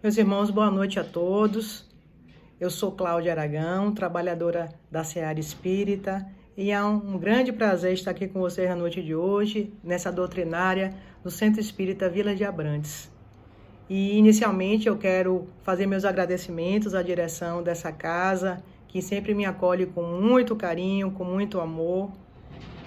Meus irmãos, boa noite a todos. Eu sou Cláudia Aragão, trabalhadora da Seara Espírita, e é um grande prazer estar aqui com vocês na noite de hoje, nessa doutrinária do Centro Espírita Vila de Abrantes. E, inicialmente, eu quero fazer meus agradecimentos à direção dessa casa, que sempre me acolhe com muito carinho, com muito amor,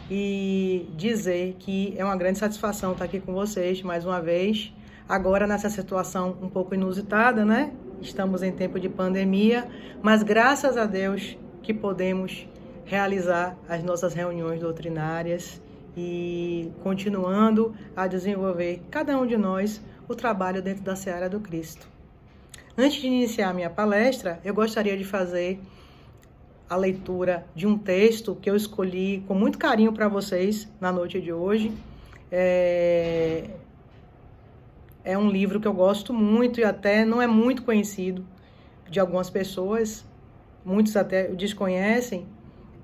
e dizer que é uma grande satisfação estar aqui com vocês mais uma vez. Agora nessa situação um pouco inusitada, né? Estamos em tempo de pandemia, mas graças a Deus que podemos realizar as nossas reuniões doutrinárias e continuando a desenvolver, cada um de nós, o trabalho dentro da Seara do Cristo. Antes de iniciar minha palestra, eu gostaria de fazer a leitura de um texto que eu escolhi com muito carinho para vocês na noite de hoje. É um livro que eu gosto muito e até não é muito conhecido de algumas pessoas, muitos até desconhecem.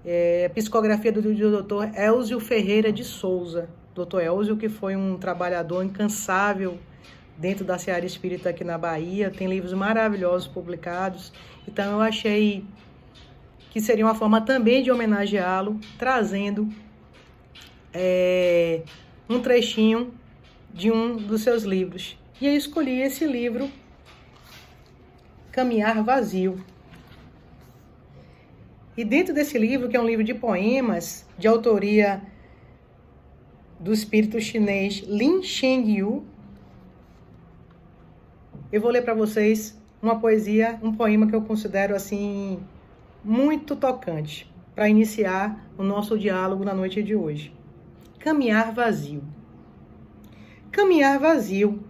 A psicografia do Dr. Elzio Ferreira de Souza. Dr. Elzio, que foi um trabalhador incansável dentro da Seara Espírita aqui na Bahia, tem livros maravilhosos publicados. Então eu achei que seria uma forma também de homenageá-lo, trazendo um trechinho de um dos seus livros. E eu escolhi esse livro, Caminhar Vazio. E dentro desse livro, que é um livro de poemas, de autoria do espírito chinês Lin Chengyu, eu vou ler para vocês uma poesia, um poema que eu considero assim muito tocante, para iniciar o nosso diálogo na noite de hoje. Caminhar vazio. Caminhar vazio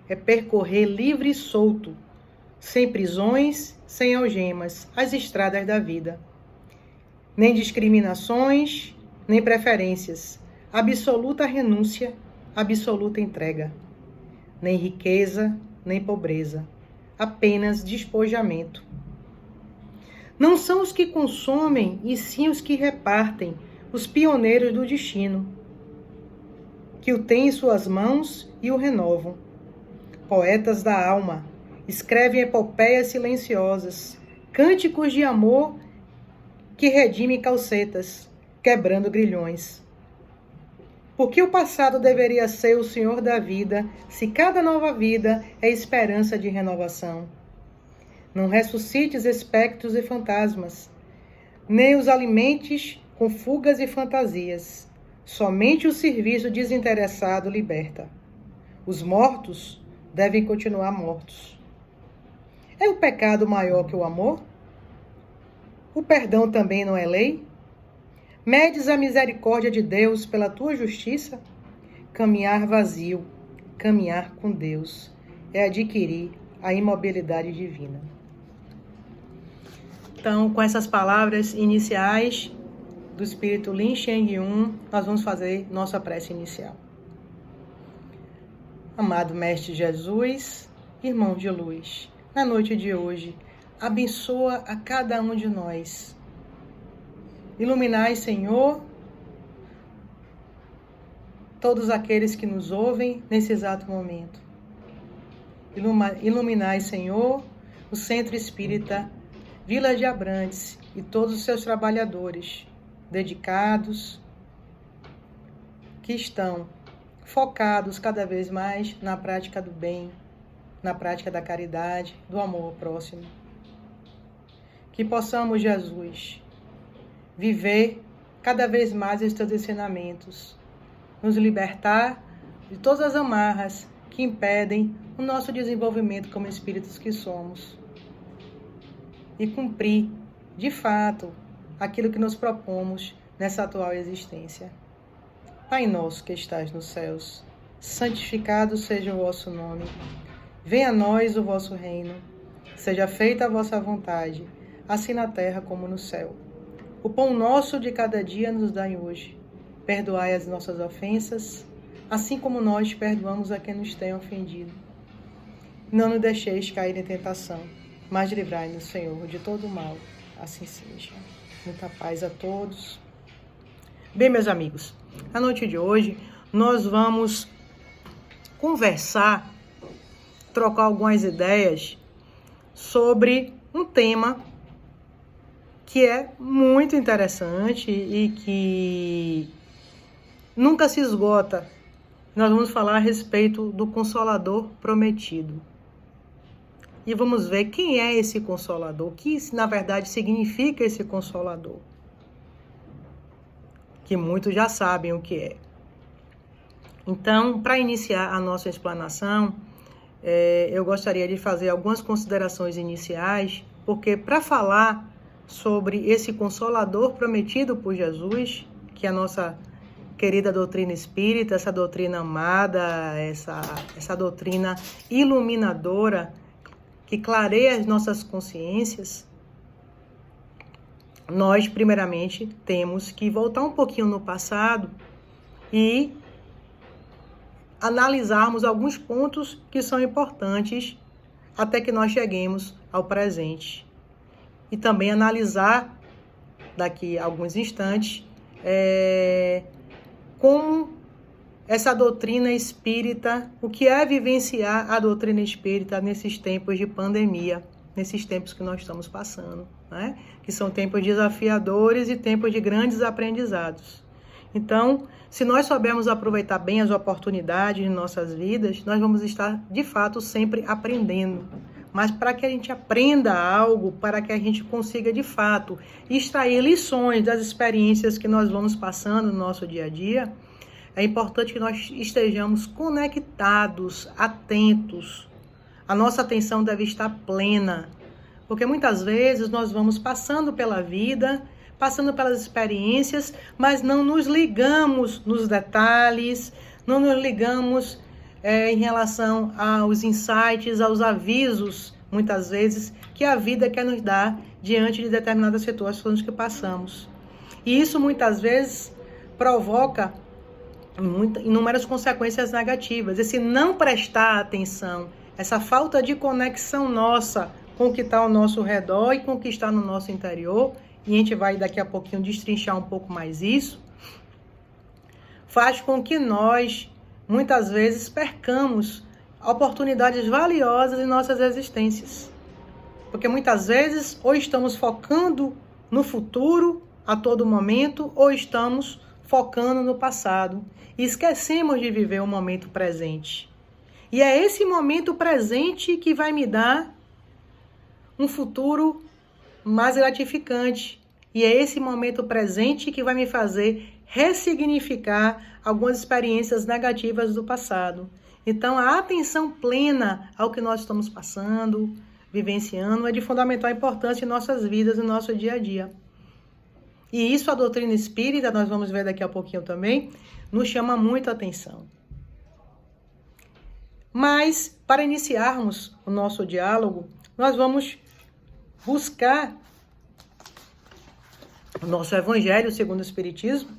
é percorrer livre e solto, sem prisões, sem algemas, as estradas da vida. Nem discriminações, nem preferências, absoluta renúncia, absoluta entrega. Nem riqueza, nem pobreza, apenas despojamento. Não são os que consomem, e sim os que repartem, os pioneiros do destino, que o têm em suas mãos e o renovam. Poetas da alma, escrevem epopeias silenciosas, cânticos de amor que redimem calcetas, quebrando grilhões. Porque o passado deveria ser o senhor da vida, se cada nova vida é esperança de renovação. Não ressuscites espectros e fantasmas, nem os alimentes com fugas e fantasias. Somente o serviço desinteressado liberta. Os mortos devem continuar mortos. É o pecado maior que o amor? O perdão também não é lei? Medes a misericórdia de Deus pela tua justiça? Caminhar vazio, caminhar com Deus, é adquirir a imobilidade divina. Então, com essas palavras iniciais do espírito Lin Chengyu, nós vamos fazer nossa prece inicial. Amado Mestre Jesus, irmão de luz, na noite de hoje, abençoa a cada um de nós. Iluminai, Senhor, todos aqueles que nos ouvem nesse exato momento. Iluminai, Senhor, o Centro Espírita Vila de Abrantes e todos os seus trabalhadores dedicados, que estão focados cada vez mais na prática do bem, na prática da caridade, do amor ao próximo. Que possamos, Jesus, viver cada vez mais estes teus ensinamentos, nos libertar de todas as amarras que impedem o nosso desenvolvimento como espíritos que somos e cumprir, de fato, aquilo que nos propomos nessa atual existência. Pai nosso que estás nos céus, santificado seja o vosso nome. Venha a nós o vosso reino. Seja feita a vossa vontade, assim na terra como no céu. O pão nosso de cada dia nos dai hoje. Perdoai as nossas ofensas, assim como nós perdoamos a quem nos tem ofendido. Não nos deixeis cair em tentação, mas livrai-nos, Senhor, de todo o mal. Assim seja. Muita paz a todos. Bem, meus amigos, na noite de hoje nós vamos conversar, trocar algumas ideias sobre um tema que é muito interessante e que nunca se esgota. Nós vamos falar a respeito do Consolador prometido. E vamos ver quem é esse Consolador, o que na verdade significa esse Consolador. Que muitos já sabem o que é. Então, para iniciar a nossa explanação, eu gostaria de fazer algumas considerações iniciais, porque para falar sobre esse Consolador prometido por Jesus, que é a nossa querida doutrina espírita, essa doutrina amada, essa doutrina iluminadora, que clareia as nossas consciências, nós, primeiramente, temos que voltar um pouquinho no passado e analisarmos alguns pontos que são importantes até que nós cheguemos ao presente. E também analisar, daqui a alguns instantes, como essa doutrina espírita, o que é vivenciar a doutrina espírita nesses tempos de pandemia, nesses tempos que nós estamos passando, né? Que são tempos desafiadores e tempos de grandes aprendizados. Então, se nós soubermos aproveitar bem as oportunidades em nossas vidas, nós vamos estar, de fato, sempre aprendendo. Mas para que a gente aprenda algo, para que a gente consiga, de fato, extrair lições das experiências que nós vamos passando no nosso dia a dia, é importante que nós estejamos conectados, atentos. A nossa atenção deve estar plena, porque muitas vezes nós vamos passando pela vida, passando pelas experiências, mas não nos ligamos nos detalhes, não nos ligamos em relação aos insights, aos avisos, muitas vezes, que a vida quer nos dar diante de determinadas situações que passamos. E isso, muitas vezes, provoca inúmeras consequências negativas. Esse não prestar atenção, essa falta de conexão nossa com o que está ao nosso redor e com o que está no nosso interior, e a gente vai daqui a pouquinho destrinchar um pouco mais isso, faz com que nós, muitas vezes, percamos oportunidades valiosas em nossas existências. Porque muitas vezes, ou estamos focando no futuro a todo momento, ou estamos focando no passado. E esquecemos de viver o momento presente. E é esse momento presente que vai me dar um futuro mais gratificante. E é esse momento presente que vai me fazer ressignificar algumas experiências negativas do passado. Então, a atenção plena ao que nós estamos passando, vivenciando, é de fundamental importância em nossas vidas, no nosso dia a dia. E isso a doutrina espírita, nós vamos ver daqui a pouquinho também, nos chama muito a atenção. Mas, para iniciarmos o nosso diálogo, nós vamos buscar o nosso Evangelho segundo o Espiritismo.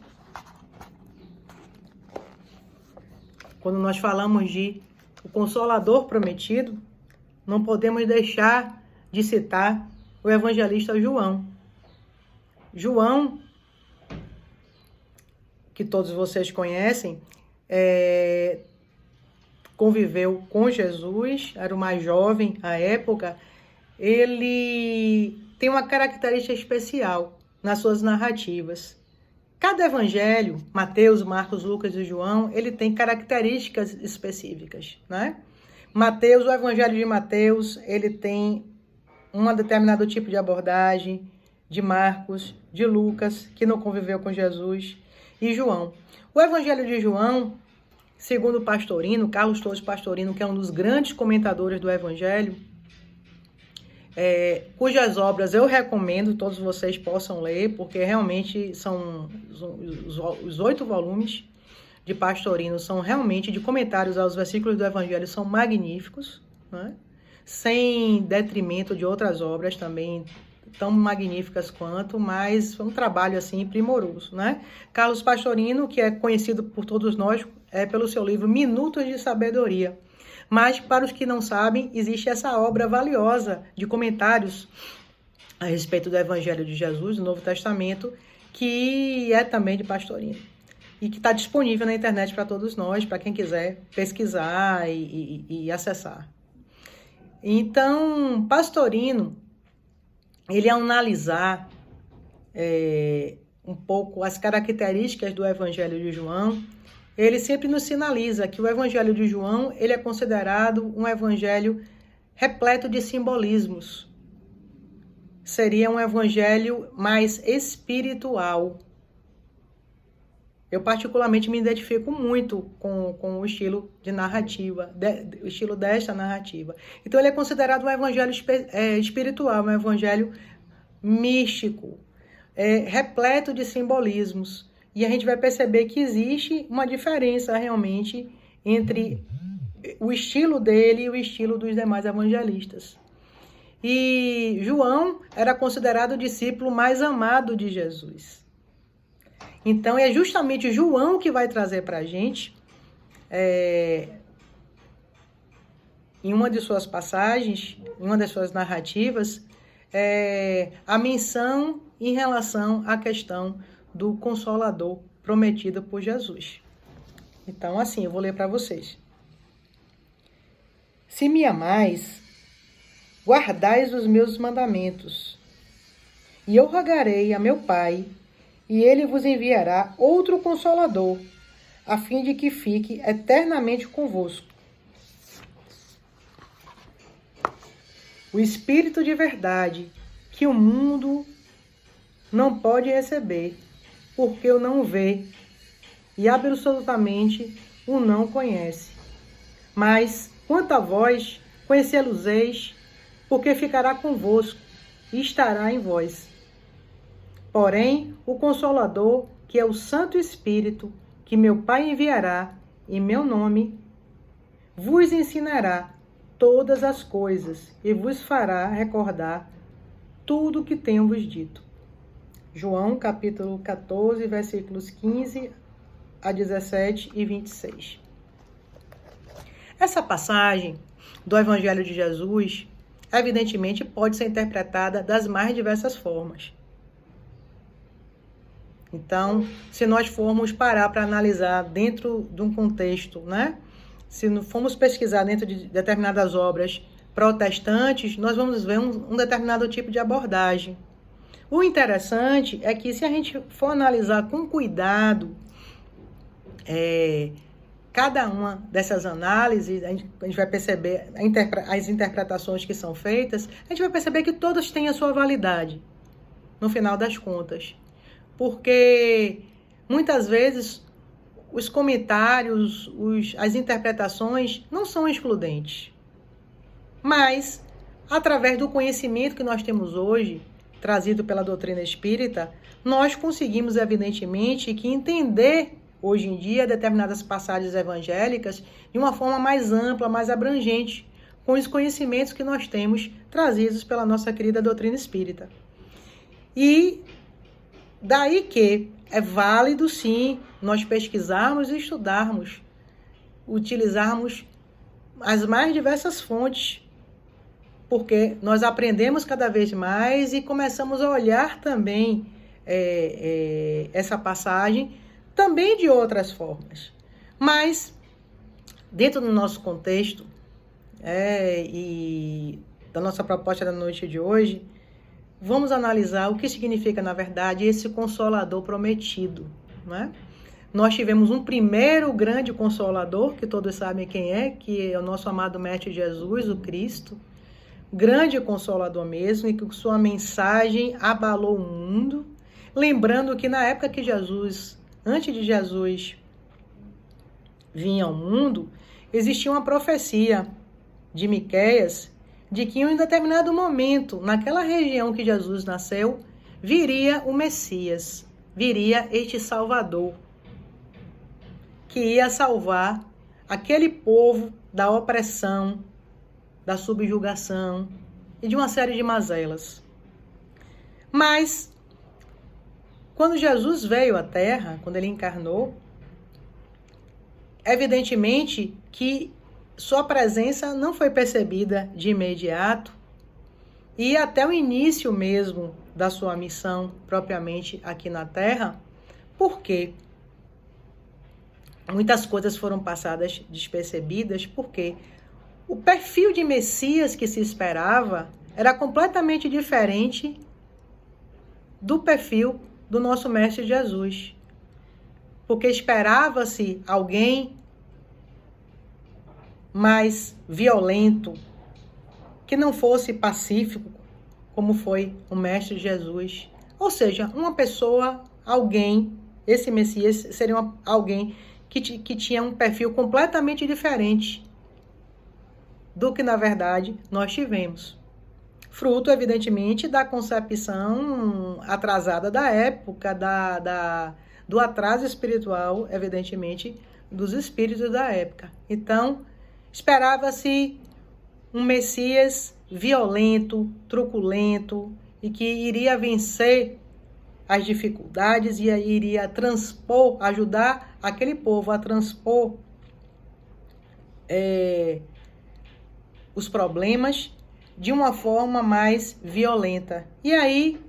Quando nós falamos de o Consolador prometido, não podemos deixar de citar o evangelista João. João, que todos vocês conhecem, conviveu com Jesus, era o mais jovem à época. Ele tem uma característica especial nas suas narrativas. Cada evangelho, Mateus, Marcos, Lucas e João, ele tem características específicas, né? Mateus, o evangelho de Mateus, ele tem um determinado tipo de abordagem, de Marcos, de Lucas, que não conviveu com Jesus, e João. O evangelho de João, segundo Pastorino, Carlos Torres Pastorino, que é um dos grandes comentadores do evangelho, cujas obras eu recomendo todos vocês possam ler, porque realmente são os 8 volumes de Pastorino, são realmente de comentários aos versículos do Evangelho, são magníficos, né? Sem detrimento de outras obras também tão magníficas quanto, mas foi um trabalho assim primoroso, né? Carlos Pastorino, que é conhecido por todos nós pelo seu livro Minutos de Sabedoria. Mas, para os que não sabem, existe essa obra valiosa de comentários a respeito do Evangelho de Jesus, do Novo Testamento, que é também de Pastorino. E que está disponível na internet para todos nós, para quem quiser pesquisar e acessar. Então, Pastorino, ele ao analisar um pouco as características do Evangelho de João, ele sempre nos sinaliza que o Evangelho de João, ele é considerado um evangelho repleto de simbolismos. Seria um evangelho mais espiritual. Eu particularmente me identifico muito com o estilo de narrativa, o estilo desta narrativa. Então ele é considerado um evangelho espiritual, um evangelho místico, repleto de simbolismos. E a gente vai perceber que existe uma diferença realmente entre o estilo dele e o estilo dos demais evangelistas. E João era considerado o discípulo mais amado de Jesus. Então é justamente João que vai trazer para a gente, em uma de suas passagens, em uma das suas narrativas, a menção em relação à questão do Consolador prometido por Jesus. Então, assim, eu vou ler para vocês. Se me amais, guardais os meus mandamentos, e eu rogarei a meu Pai, e ele vos enviará outro Consolador, a fim de que fique eternamente convosco. O Espírito de verdade, que o mundo não pode receber, porque o não vê e absolutamente o não conhece. Mas, quanto a vós, conhecê-los-eis, porque ficará convosco e estará em vós. Porém, o Consolador, que é o Santo Espírito, que meu Pai enviará em meu nome, vos ensinará todas as coisas e vos fará recordar tudo o que tenho vos dito. João, capítulo 14, versículos 15 a 17 e 26. Essa passagem do Evangelho de Jesus, evidentemente, pode ser interpretada das mais diversas formas. Então, se nós formos parar para analisar dentro de um contexto, né? Se formos pesquisar dentro de determinadas obras protestantes, nós vamos ver um determinado tipo de abordagem. O interessante é que, se a gente for analisar com cuidado cada uma dessas análises, a gente vai perceber as interpretações que são feitas, a gente vai perceber que todas têm a sua validade, no final das contas. Porque, muitas vezes, os comentários, as interpretações não são excludentes. Mas, através do conhecimento que nós temos hoje, trazido pela doutrina espírita, nós conseguimos, evidentemente, que entender, hoje em dia, determinadas passagens evangélicas de uma forma mais ampla, mais abrangente, com os conhecimentos que nós temos trazidos pela nossa querida doutrina espírita. E daí que é válido, sim, nós pesquisarmos e estudarmos, utilizarmos as mais diversas fontes, porque nós aprendemos cada vez mais e começamos a olhar também essa passagem também de outras formas. Mas, dentro do nosso contexto e da nossa proposta da noite de hoje, vamos analisar o que significa, na verdade, esse Consolador prometido, né? Nós tivemos um primeiro grande Consolador, que todos sabem quem é, que é o nosso amado Mestre Jesus, o Cristo. Grande Consolador mesmo, e que sua mensagem abalou o mundo. Lembrando que na época que Jesus, antes de Jesus vir ao mundo, existia uma profecia de Miqueias, de que em um determinado momento, naquela região que Jesus nasceu, viria o Messias, viria este Salvador, que ia salvar aquele povo da opressão, da subjugação e de uma série de mazelas. Mas, quando Jesus veio à Terra, quando ele encarnou, evidentemente que sua presença não foi percebida de imediato e até o início mesmo da sua missão propriamente aqui na Terra, porque muitas coisas foram passadas despercebidas, porque o perfil de Messias que se esperava era completamente diferente do perfil do nosso Mestre Jesus. Porque esperava-se alguém mais violento, que não fosse pacífico, como foi o Mestre Jesus. Ou seja, uma pessoa, alguém, esse Messias seria alguém que tinha um perfil completamente diferente do que, na verdade, nós tivemos. Fruto, evidentemente, da concepção atrasada da época, do atraso espiritual, evidentemente, dos espíritos da época. Então, esperava-se um Messias violento, truculento, e que iria vencer as dificuldades e iria ajudar aquele povo a transpor os problemas de uma forma mais violenta. E aí,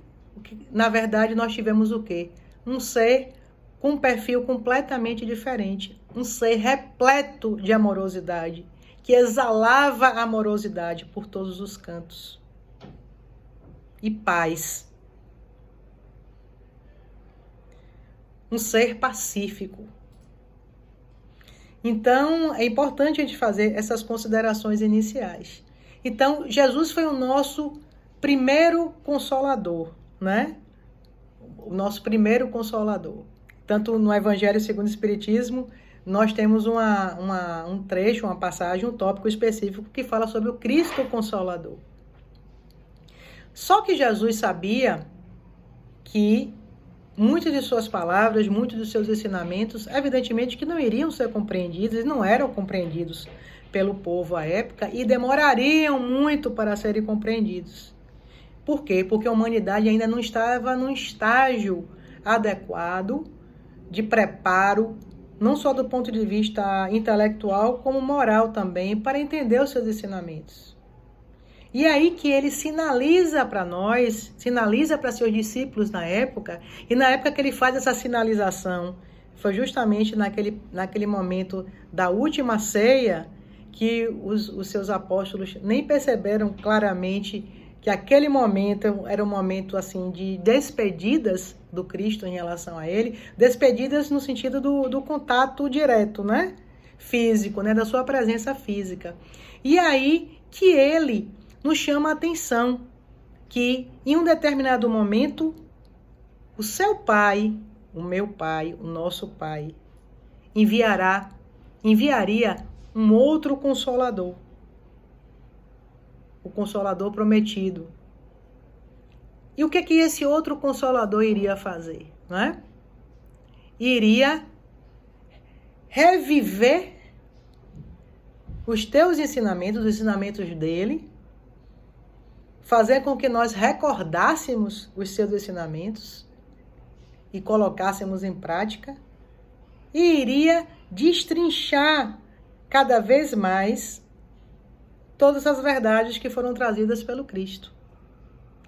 na verdade, nós tivemos o quê? Um ser com um perfil completamente diferente. Um ser repleto de amorosidade, que exalava amorosidade por todos os cantos. E paz. Um ser pacífico. Então, é importante a gente fazer essas considerações iniciais. Então, Jesus foi o nosso primeiro consolador, né? O nosso primeiro consolador. Tanto no Evangelho segundo o Espiritismo, nós temos um trecho, uma passagem, um tópico específico que fala sobre o Cristo Consolador. Só que Jesus sabia que muitas de suas palavras, muitos dos seus ensinamentos, evidentemente que não iriam ser compreendidos, e não eram compreendidos pelo povo à época, e demorariam muito para serem compreendidos. Por quê? Porque a humanidade ainda não estava num estágio adequado de preparo, não só do ponto de vista intelectual, como moral também, para entender os seus ensinamentos. E aí que ele sinaliza para nós, sinaliza para seus discípulos na época, e na época que ele faz essa sinalização, foi justamente naquele momento da última ceia, que os seus apóstolos nem perceberam claramente que aquele momento era um momento assim de despedidas do Cristo em relação a ele, despedidas no sentido do contato direto, né? Físico, né? Da sua presença física. E aí que ele nos chama a atenção que em um determinado momento o seu Pai, o meu Pai, o nosso Pai, enviaria um outro Consolador, o Consolador prometido. E o que esse outro Consolador iria fazer? Né? Iria reviver os teus ensinamentos, os ensinamentos dele, fazer com que nós recordássemos os seus ensinamentos e colocássemos em prática, e iria destrinchar cada vez mais todas as verdades que foram trazidas pelo Cristo.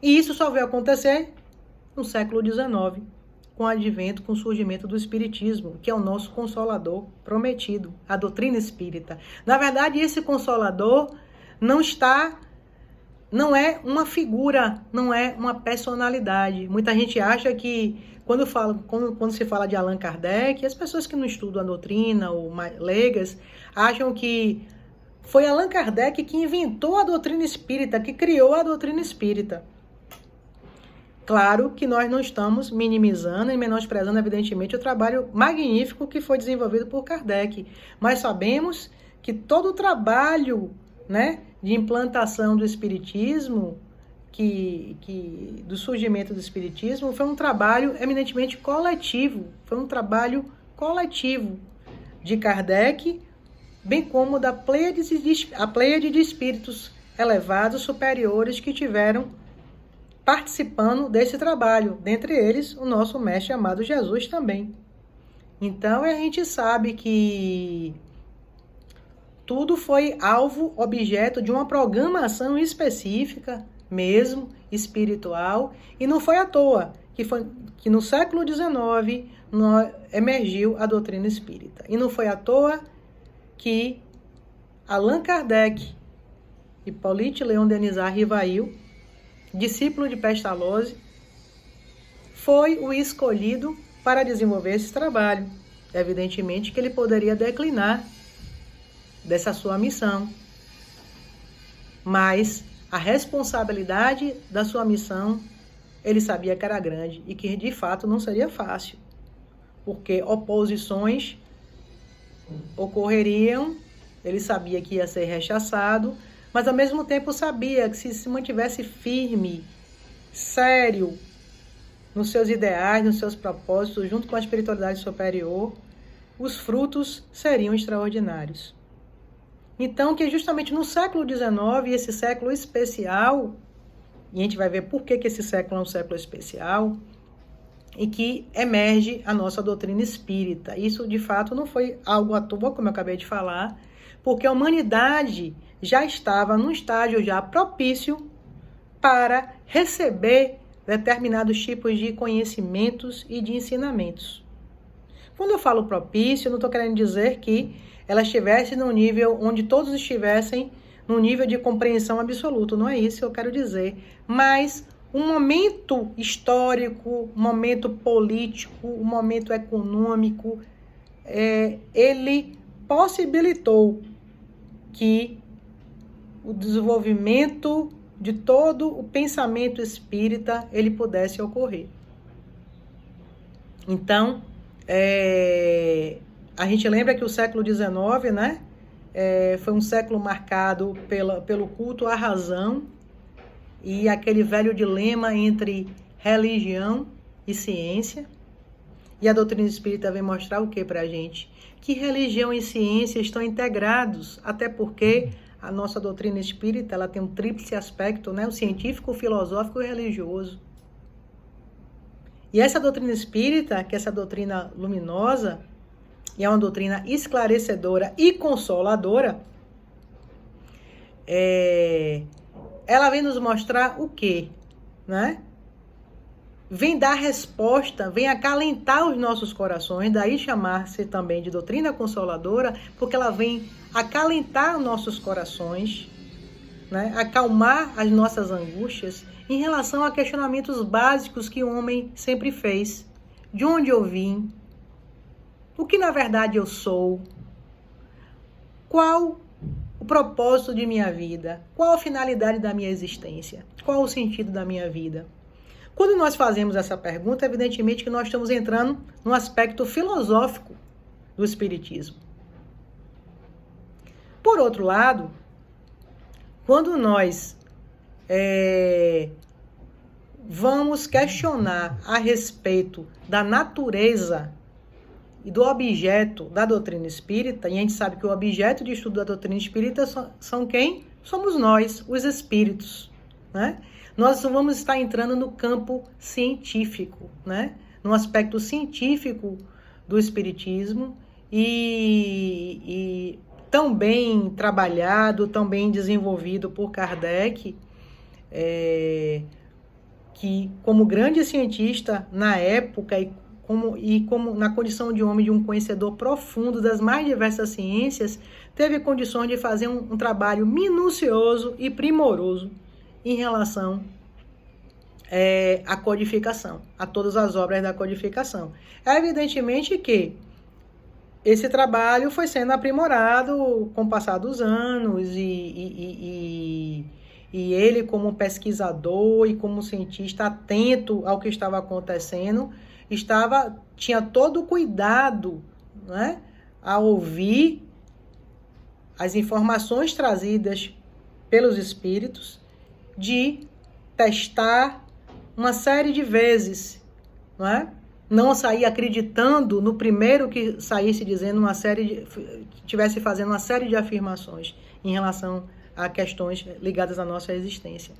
E isso só veio acontecer no século XIX, com o advento, com o surgimento do Espiritismo, que é o nosso Consolador prometido, a doutrina espírita. Na verdade, esse Consolador não é uma figura, não é uma personalidade. Muita gente acha que, quando se fala de Allan Kardec, as pessoas que não estudam a doutrina ou leigas, acham que foi Allan Kardec que inventou a doutrina espírita, que criou a doutrina espírita. Claro que nós não estamos minimizando e menosprezando, evidentemente, o trabalho magnífico que foi desenvolvido por Kardec, mas sabemos que todo o trabalho, né, de implantação do espiritismo, do surgimento do espiritismo, foi um trabalho eminentemente coletivo, foi um trabalho coletivo de Kardec, bem como a pleiade de espíritos elevados, superiores, que tiveram participando desse trabalho, dentre eles o nosso mestre amado Jesus também. Então a gente sabe que tudo foi alvo, objeto de uma programação específica, mesmo espiritual, e não foi à toa que no século XIX emergiu a doutrina espírita. E não foi à toa que Allan Kardec, Hippolyte Léon Denisard Rivail, discípulo de Pestalozzi, foi o escolhido para desenvolver esse trabalho. Evidentemente que ele poderia declinar dessa sua missão, mas a responsabilidade da sua missão, ele sabia que era grande e que de fato não seria fácil, porque oposições ocorreriam, ele sabia que ia ser rechaçado, mas ao mesmo tempo sabia que se mantivesse firme, sério, nos seus ideais, nos seus propósitos, junto com a espiritualidade superior, os frutos seriam extraordinários. Então, que justamente no século XIX, esse século especial, e a gente vai ver por que esse século é um século especial, e que emerge a nossa doutrina espírita. Isso, de fato, não foi algo à toa, como eu acabei de falar, porque a humanidade já estava num estágio já propício para receber determinados tipos de conhecimentos e de ensinamentos. Quando eu falo propício, eu não estou querendo dizer que ela estivesse num nível onde todos estivessem num nível de compreensão absoluto, não é isso que eu quero dizer, mas um momento histórico, um momento político, um momento econômico, ele possibilitou que o desenvolvimento de todo o pensamento espírita ele pudesse ocorrer. Então, a gente lembra que o século XIX, né, foi um século marcado pelo culto à razão e aquele velho dilema entre religião e ciência. E a doutrina espírita vem mostrar o que para a gente? Que religião e ciência estão integrados, até porque a nossa doutrina espírita ela tem um tríplice aspecto, né, o científico, o filosófico e o religioso. E essa doutrina espírita, que é essa doutrina luminosa, e é uma doutrina esclarecedora e consoladora, ela vem nos mostrar o quê? Né? Vem dar resposta, vem acalentar os nossos corações, daí chamar-se também de doutrina consoladora, porque ela vem acalentar os nossos corações, né? Acalmar as nossas angústias em relação a questionamentos básicos que o homem sempre fez. De onde eu vim? O que na verdade eu sou? Qual o propósito de minha vida? Qual a finalidade da minha existência? Qual o sentido da minha vida? Quando nós fazemos essa pergunta, evidentemente que nós estamos entrando num aspecto filosófico do espiritismo. Por outro lado, quando nós vamos questionar a respeito da natureza e do objeto da doutrina espírita, e a gente sabe que o objeto de estudo da doutrina espírita são quem? Somos nós, os espíritos, né? Nós vamos estar entrando no campo científico, né? No aspecto científico do espiritismo e tão bem trabalhado, tão bem desenvolvido por Kardec, que como grande cientista na época e como na condição de homem, de um conhecedor profundo das mais diversas ciências, teve condições de fazer um trabalho minucioso e primoroso em relação à codificação, a todas as obras da codificação. É evidentemente que esse trabalho foi sendo aprimorado com o passar dos anos e ele, como pesquisador e como cientista atento ao que estava acontecendo, tinha todo o cuidado, né, a ouvir as informações trazidas pelos espíritos, de testar uma série de vezes, não é? Não sair acreditando no primeiro que saísse dizendo tivesse fazendo uma série de afirmações em relação a questões ligadas à nossa existência.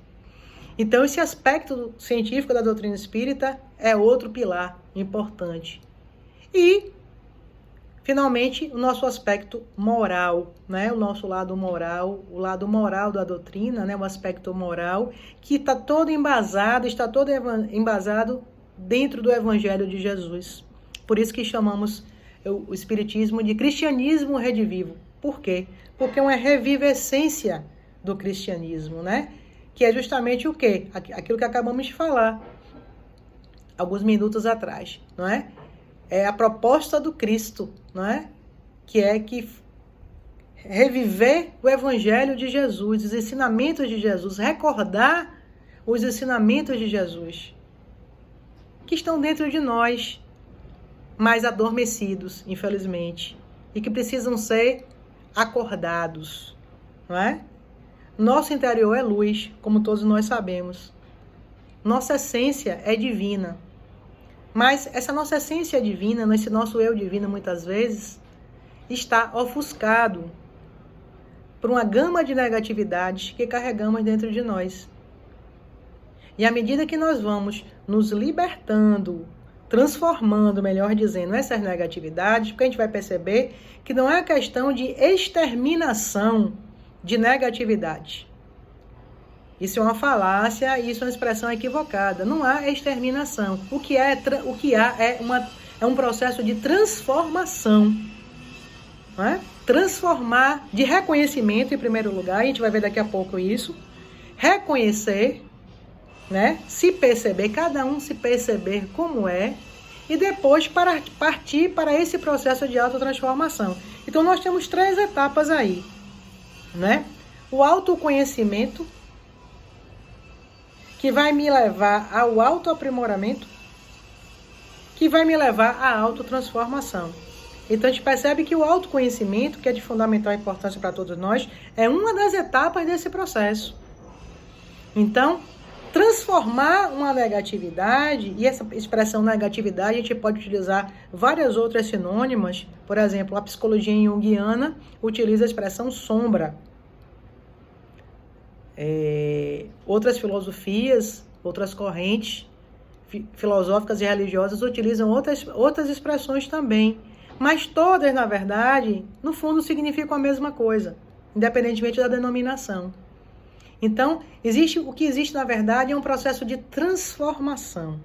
Então, esse aspecto científico da doutrina espírita é outro pilar importante. E, finalmente, o nosso aspecto moral, né? O nosso lado moral, o lado moral da doutrina, né? O aspecto moral, que está todo embasado dentro do Evangelho de Jesus. Por isso que chamamos o Espiritismo de cristianismo redivivo, Por quê? Porque é uma revivescência do cristianismo, né? Que é justamente o quê? Aquilo que acabamos de falar alguns minutos atrás, não é? É a proposta do Cristo, não é? Que é que reviver o evangelho de Jesus, os ensinamentos de Jesus, recordar os ensinamentos de Jesus, que estão dentro de nós, mas adormecidos, infelizmente, e que precisam ser acordados, não é? Nosso interior é luz, como todos nós sabemos. Nossa essência é divina. Mas essa nossa essência divina, esse nosso eu divino, muitas vezes, está ofuscado por uma gama de negatividades que carregamos dentro de nós. E à medida que nós vamos nos libertando, transformando, melhor dizendo, essas negatividades, porque a gente vai perceber que não é questão de exterminação de negatividade. Isso é uma falácia, isso é uma expressão equivocada. Não há exterminação. O que há é um processo de transformação. Não é? Transformar, de reconhecimento em primeiro lugar, a gente vai ver daqui a pouco isso. Reconhecer, né? Se perceber, cada um se perceber como é, e depois partir para esse processo de autotransformação. Então nós temos 3 etapas aí, né? O autoconhecimento, que vai me levar ao autoaprimoramento, que vai me levar à autotransformação. Então a gente percebe que o autoconhecimento, que é de fundamental importância para todos nós, é uma das etapas desse processo. Então, transformar uma negatividade, e essa expressão negatividade a gente pode utilizar várias outras sinônimas. Por exemplo, a psicologia junguiana utiliza a expressão sombra. Outras filosofias, outras correntes filosóficas e religiosas utilizam outras expressões também. Mas todas, na verdade, no fundo significam a mesma coisa, independentemente da denominação. Então, o que existe, na verdade, é um processo de transformação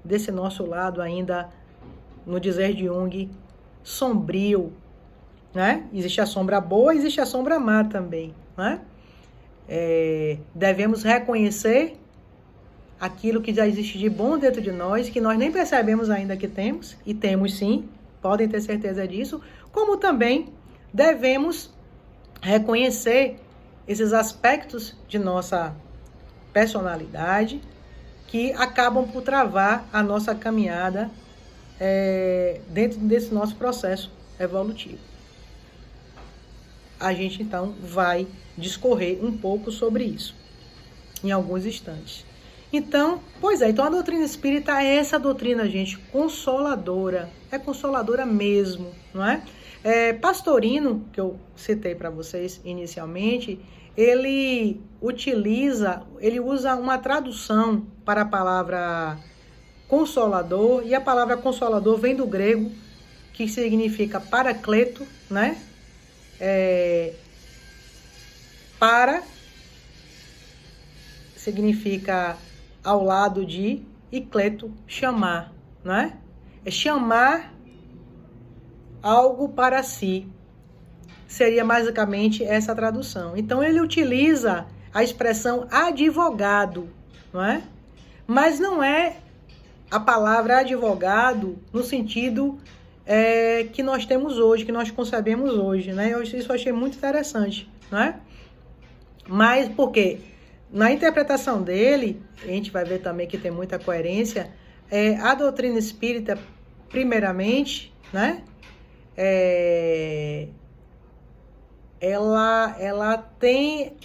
desse nosso lado ainda, no dizer de Jung, sombrio, né? Existe a sombra boa, existe a sombra má também, né? Devemos reconhecer aquilo que já existe de bom dentro de nós, que nós nem percebemos ainda que temos, e temos sim, podem ter certeza disso, como também devemos reconhecer esses aspectos de nossa personalidade que acabam por travar a nossa caminhada dentro desse nosso processo evolutivo. A gente, então, vai discorrer um pouco sobre isso em alguns instantes. Então, então a doutrina espírita é essa doutrina, gente, consoladora. É consoladora mesmo, não é? Pastorino, que eu citei para vocês inicialmente, ele usa uma tradução para a palavra consolador, e a palavra consolador vem do grego, que significa paracleto, né? Para significa ao lado de, e cleto, chamar, né? É chamar algo para si. Seria basicamente essa tradução. Então ele utiliza a expressão advogado, não é? Mas não é a palavra advogado no sentido que nós temos hoje, que nós concebemos hoje, né? Isso eu achei muito interessante, não é? Mas por quê? Na interpretação dele, a gente vai ver também que tem muita coerência, a doutrina espírita, primeiramente, né? Ela tem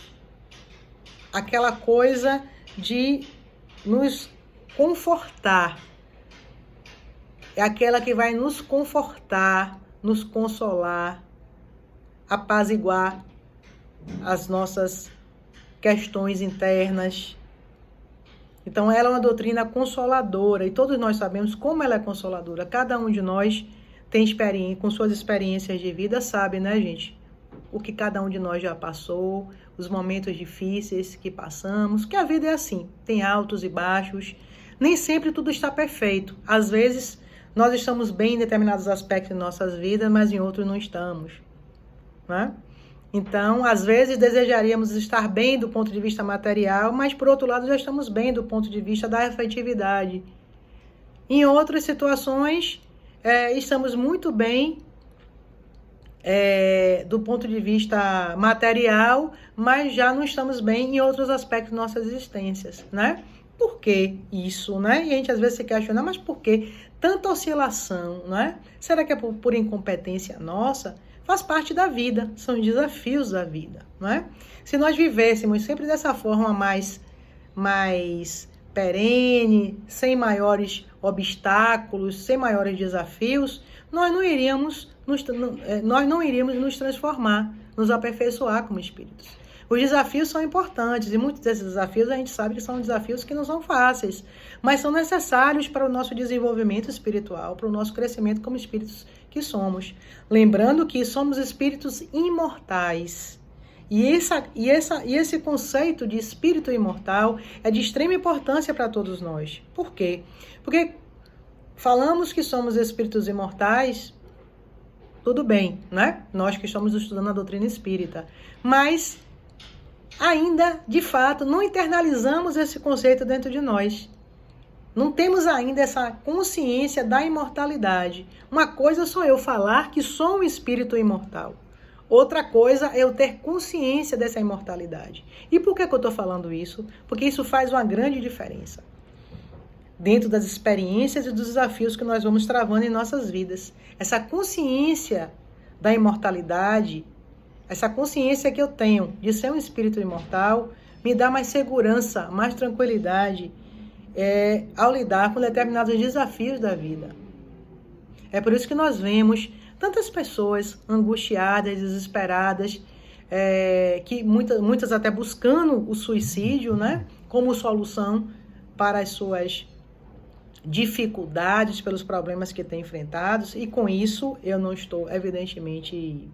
aquela coisa de nos confortar. É aquela que vai nos confortar, nos consolar, apaziguar as nossas questões internas. Então, ela é uma doutrina consoladora, e todos nós sabemos como ela é consoladora. Cada um de nós tem experiência, com suas experiências de vida, sabe, né, gente? O que cada um de nós já passou, os momentos difíceis que passamos, que a vida é assim, tem altos e baixos, nem sempre tudo está perfeito. Às vezes, nós estamos bem em determinados aspectos de nossas vidas, mas em outros não estamos. né? Então, às vezes, desejaríamos estar bem do ponto de vista material, mas, por outro lado, já estamos bem do ponto de vista da afetividade. Em outras situações, estamos muito bem do ponto de vista material, mas já não estamos bem em outros aspectos de nossas existências, né? Por que isso, né? E a gente às vezes se questiona, mas por que tanta oscilação, né? Será que é por incompetência nossa? Faz parte da vida, são os desafios da vida, não é? Se nós vivêssemos sempre dessa forma mais perene, sem maiores obstáculos, sem maiores desafios, nós não iríamos nos transformar, nos aperfeiçoar como espíritos. Os desafios são importantes e muitos desses desafios a gente sabe que são desafios que não são fáceis, mas são necessários para o nosso desenvolvimento espiritual, para o nosso crescimento como espíritos que somos. Lembrando que somos espíritos imortais. E esse conceito de espírito imortal é de extrema importância para todos nós. Por quê? Porque falamos que somos espíritos imortais, tudo bem, né? Nós que estamos estudando a doutrina espírita. Mas ainda, de fato, não internalizamos esse conceito dentro de nós. Não temos ainda essa consciência da imortalidade. Uma coisa sou eu falar que sou um espírito imortal. Outra coisa é eu ter consciência dessa imortalidade. E por que eu estou falando isso? Porque isso faz uma grande diferença dentro das experiências e dos desafios que nós vamos travando em nossas vidas. Essa consciência da imortalidade, essa consciência que eu tenho de ser um espírito imortal, me dá mais segurança, mais tranquilidade ao lidar com determinados desafios da vida. É por isso que nós vemos tantas pessoas angustiadas, desesperadas, que muitas até buscando o suicídio, né, como solução para as suas dificuldades, pelos problemas que têm enfrentados. E com isso eu não estou, evidentemente,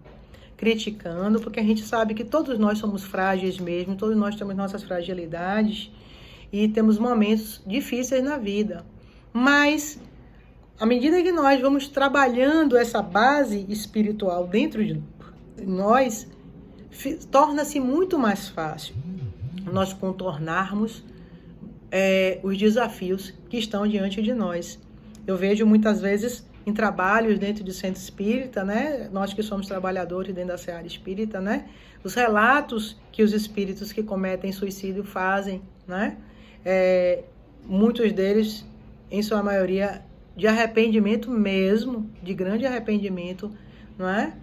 criticando, porque a gente sabe que todos nós somos frágeis mesmo, todos nós temos nossas fragilidades e temos momentos difíceis na vida. Mas, à medida que nós vamos trabalhando essa base espiritual dentro de nós, torna-se muito mais fácil nós contornarmos os desafios que estão diante de nós. Eu vejo muitas vezes em trabalhos dentro de centro espírita, né? Nós que somos trabalhadores dentro da seara espírita, né? Os relatos que os espíritos que cometem suicídio fazem, né? Muitos deles, em sua maioria, de arrependimento mesmo, de grande arrependimento, não é?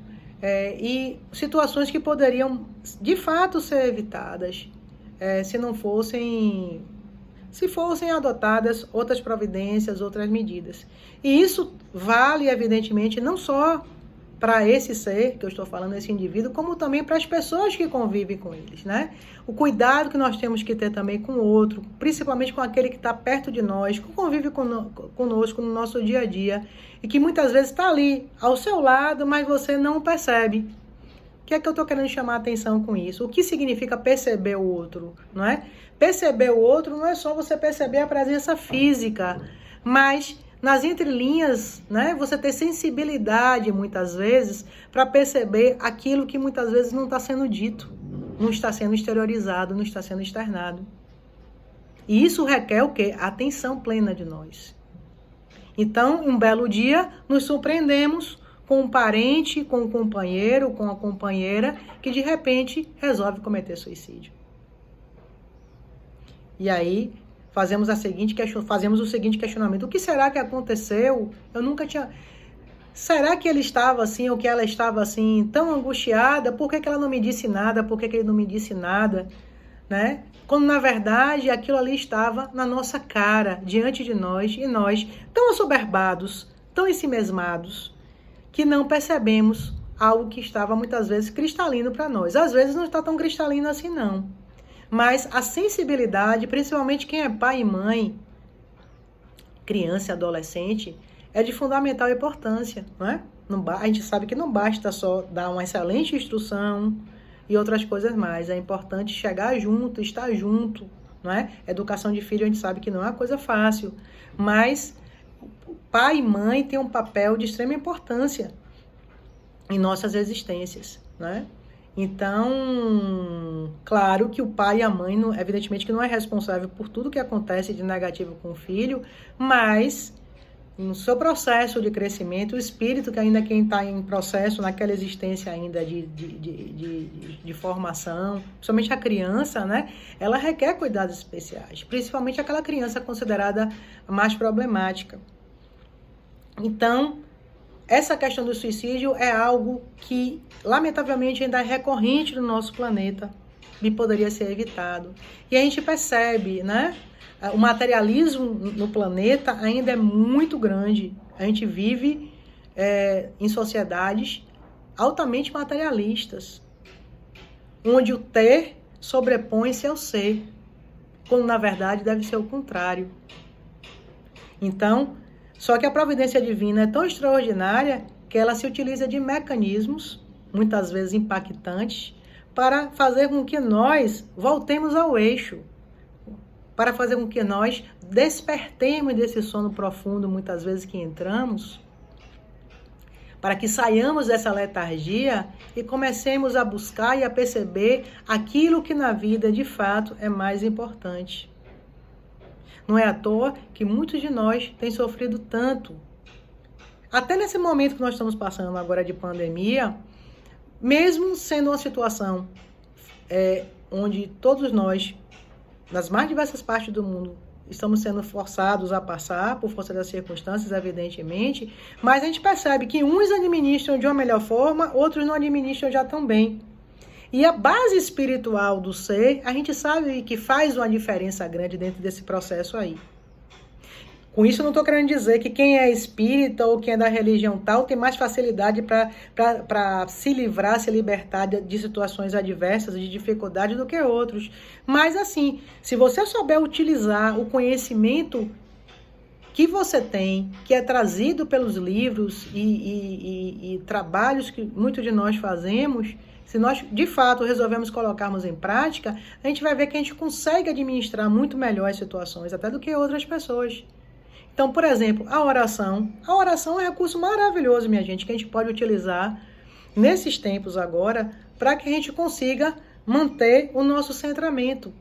E situações que poderiam, de fato, ser evitadas, se fossem adotadas outras providências, outras medidas. E isso vale, evidentemente, não só para esse ser que eu estou falando, esse indivíduo, como também para as pessoas que convivem com eles, né? O cuidado que nós temos que ter também com o outro, principalmente com aquele que está perto de nós, que convive conosco no nosso dia a dia, e que muitas vezes está ali, ao seu lado, mas você não percebe. O que é que eu estou querendo chamar a atenção com isso? O que significa perceber o outro, não é? Perceber o outro não é só você perceber a presença física, mas nas entrelinhas, né, você ter sensibilidade, muitas vezes, para perceber aquilo que muitas vezes não está sendo dito, não está sendo exteriorizado, não está sendo externado. E isso requer o quê? A atenção plena de nós. Então, um belo dia, nos surpreendemos com um parente, com um companheiro, com uma companheira, que de repente resolve cometer suicídio. E aí, fazemos o seguinte questionamento: o que será que aconteceu? Eu nunca tinha... Será que ele estava assim, ou que ela estava assim, tão angustiada? Por que ela não me disse nada? Por que ele não me disse nada? Né? Quando, na verdade, aquilo ali estava na nossa cara, diante de nós, e nós, tão assoberbados, tão ensimesmados, que não percebemos algo que estava, muitas vezes, cristalino para nós. Às vezes não está tão cristalino assim, não. Mas a sensibilidade, principalmente quem é pai e mãe, criança e adolescente, é de fundamental importância, não é? A gente sabe que não basta só dar uma excelente instrução e outras coisas mais. É importante chegar junto, estar junto, não é? Educação de filho a gente sabe que não é uma coisa fácil, mas pai e mãe têm um papel de extrema importância em nossas existências, né? Então, claro que o pai e a mãe, evidentemente que não é responsável por tudo que acontece de negativo com o filho, mas no seu processo de crescimento, o espírito, que ainda quem está em processo, naquela existência ainda de formação, principalmente a criança, né? Ela requer cuidados especiais, principalmente aquela criança considerada mais problemática. Então, essa questão do suicídio é algo que, lamentavelmente, ainda é recorrente no nosso planeta e poderia ser evitado. E a gente percebe, né? O materialismo no planeta ainda é muito grande. A gente vive em sociedades altamente materialistas, onde o ter sobrepõe-se ao ser, quando na verdade deve ser o contrário. Então, só que a providência divina é tão extraordinária que ela se utiliza de mecanismos, muitas vezes impactantes, para fazer com que nós voltemos ao eixo, para fazer com que nós despertemos desse sono profundo, muitas vezes que entramos, para que saiamos dessa letargia e comecemos a buscar e a perceber aquilo que na vida, de fato, é mais importante. Não é à toa que muitos de nós têm sofrido tanto. Até nesse momento que nós estamos passando agora de pandemia, mesmo sendo uma situação onde todos nós, nas mais diversas partes do mundo, estamos sendo forçados a passar por força das circunstâncias, evidentemente, mas a gente percebe que uns administram de uma melhor forma, outros não administram já tão bem. E a base espiritual do ser, a gente sabe que faz uma diferença grande dentro desse processo aí. Com isso, eu não estou querendo dizer que quem é espírita ou quem é da religião tal tem mais facilidade para se livrar, se libertar de situações adversas, de dificuldade do que outros. Mas, assim, se você souber utilizar o conhecimento que você tem, que é trazido pelos livros e trabalhos que muitos de nós fazemos, se nós, de fato, resolvemos colocarmos em prática, a gente vai ver que a gente consegue administrar muito melhor as situações, até do que outras pessoas. Então, por exemplo, a oração é um recurso maravilhoso, minha gente, que a gente pode utilizar nesses tempos agora para que a gente consiga manter o nosso centramento.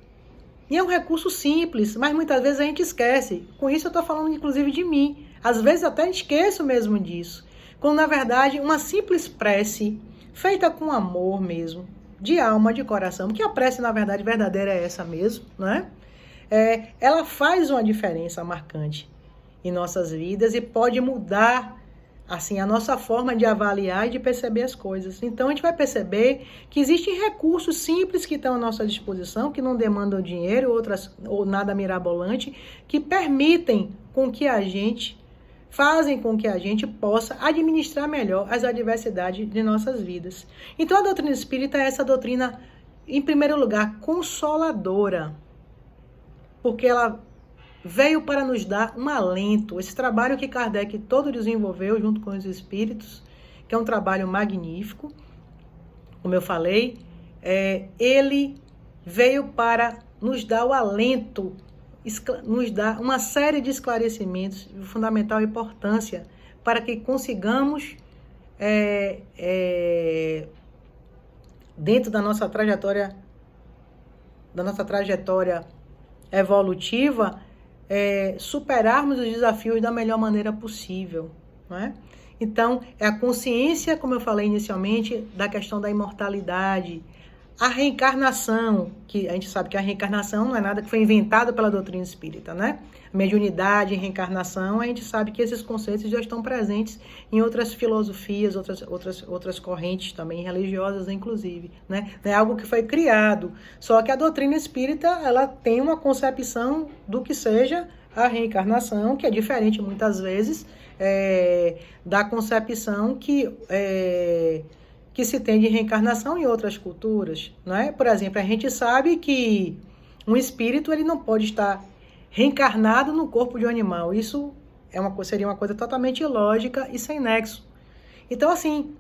E é um recurso simples, mas muitas vezes a gente esquece. Com isso eu estou falando inclusive de mim. Às vezes até esqueço mesmo disso. Quando na verdade uma simples prece, feita com amor mesmo, de alma, de coração, porque a prece na verdade verdadeira é essa mesmo, né? Ela faz uma diferença marcante em nossas vidas e pode mudar assim a nossa forma de avaliar e de perceber as coisas. Então a gente vai perceber que existem recursos simples que estão à nossa disposição, que não demandam dinheiro ou nada mirabolante, que permitem com que a gente, fazem com que a gente possa administrar melhor as adversidades de nossas vidas. Então a doutrina espírita é essa doutrina, em primeiro lugar, consoladora, porque ela veio para nos dar um alento. Esse trabalho que Kardec todo desenvolveu junto com os espíritos, que é um trabalho magnífico, como eu falei, ele veio para nos dar o alento, nos dar uma série de esclarecimentos de fundamental importância para que consigamos, dentro da nossa trajetória evolutiva, superarmos os desafios da melhor maneira possível, né? Então, é a consciência, como eu falei inicialmente, da questão da imortalidade, a reencarnação, que a gente sabe que a reencarnação não é nada que foi inventado pela doutrina espírita, né? Mediunidade e reencarnação, a gente sabe que esses conceitos já estão presentes em outras filosofias, outras correntes também religiosas, inclusive, né? É algo que foi criado. Só que a doutrina espírita, ela tem uma concepção do que seja a reencarnação, que é diferente muitas vezes da concepção que se tem de reencarnação em outras culturas, né? Por exemplo, a gente sabe que um espírito ele não pode estar reencarnado no corpo de um animal. Isso seria uma coisa totalmente ilógica e sem nexo. Então, assim,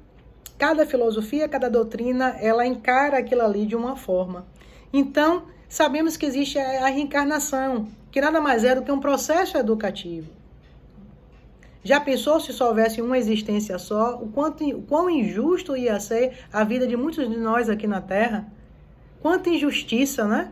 cada filosofia, cada doutrina, ela encara aquilo ali de uma forma. Então, sabemos que existe a reencarnação, que nada mais é do que um processo educativo. Já pensou se só houvesse uma existência só? O quão injusto ia ser a vida de muitos de nós aqui na Terra? Quanta injustiça, né?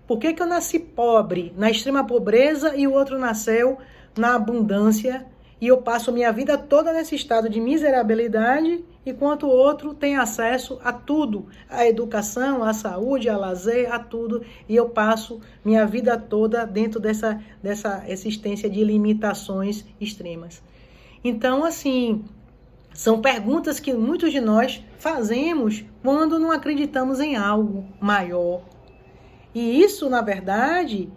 Por que eu nasci pobre, na extrema pobreza, e o outro nasceu na abundância, e eu passo minha vida toda nesse estado de miserabilidade, enquanto o outro tem acesso a tudo, à educação, à saúde, a lazer, a tudo, e eu passo minha vida toda dentro dessa existência de limitações extremas. Então, assim, são perguntas que muitos de nós fazemos quando não acreditamos em algo maior. E isso, na verdade,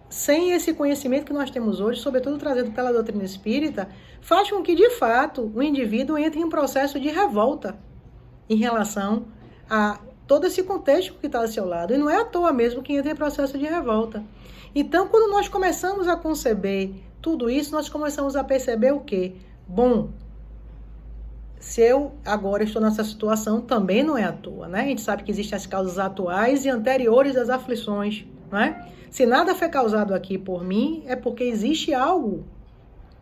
sem esse conhecimento que nós temos hoje, sobretudo trazido pela doutrina espírita, faz com que, de fato, o indivíduo entre em um processo de revolta em relação a todo esse contexto que está ao seu lado. E não é à toa mesmo que entra em processo de revolta. Então, quando nós começamos a conceber tudo isso, nós começamos a perceber o quê? Bom, se eu agora estou nessa situação, também não é à toa, né? A gente sabe que existem as causas atuais e anteriores das aflições, né? Se nada foi causado aqui por mim, é porque existe algo